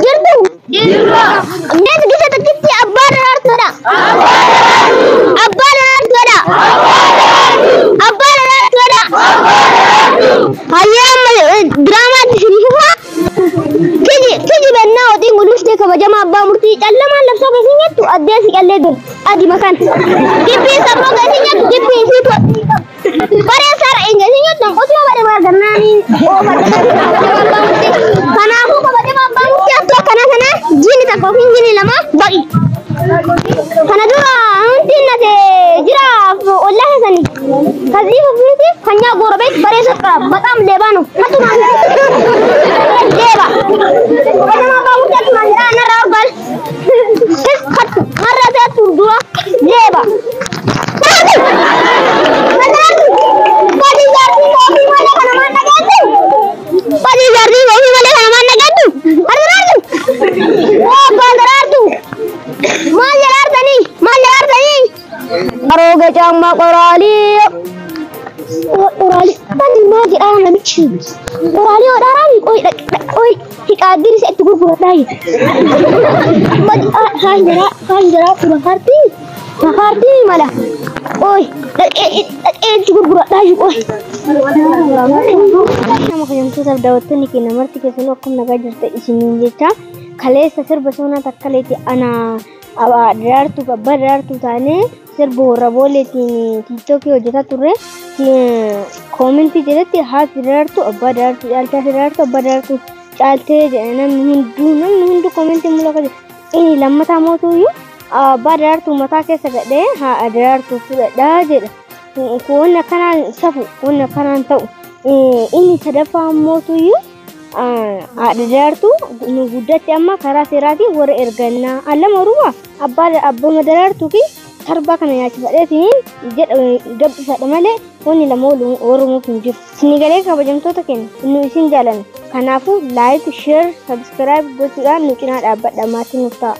Jirtu. Nes bisa terkiti abbar artara. Abbar artara. Abbar artara. Hayam drama di sini semua. Kiji benna odi mulus de kabajama abba murti callama labsa gasinya tu adya si kalle dur adi makan. Tipi sama gasinya tu tipi situ. Pare sar engasinya tu osma bare marganna ni oh kana aku kabajama abba murti atau kana sana jini tak kau jini lama bagi. Kana dura anti nase jiraf Allah sani. Kazi bukti hanya gorobek bare sakra batam lebano. Hatu leba. Kabajama abba murti atau manjara na rawgal. Marra saya turdua leba. Aroga jama qorali tadi magi ana bichi qorali darani oi hikadir se tu gurgur dai magi hanjara makarti malah oi tu gurgur dai oi nama kayam tu sab dawat ni ki namarti ke suno kum naga jirta isinin jecha khale sasar basona takkaleti ana aba dartu babbar dartu tane sir borra boletini tiktok ke hojeta turre comment jedati ha dartu abba dartu alta dartu abba dartu chalte nam hundu comment mulaka ini lamata motu yu abba dartu mata ke sagade ha dartu da jeda ko wonna kana safu wonna kana tau ini sadafa motu yu dartu nu guddatti amma kara sirati wor erganna alla maruwa abba madartu ki harba kana yachi fadetini dabbi fada male woni la molu orumu kinjir sinigale ka bajamtota ken nu isin jalan kanafu like share subscribe gochudan nu kina dabba damatin nufta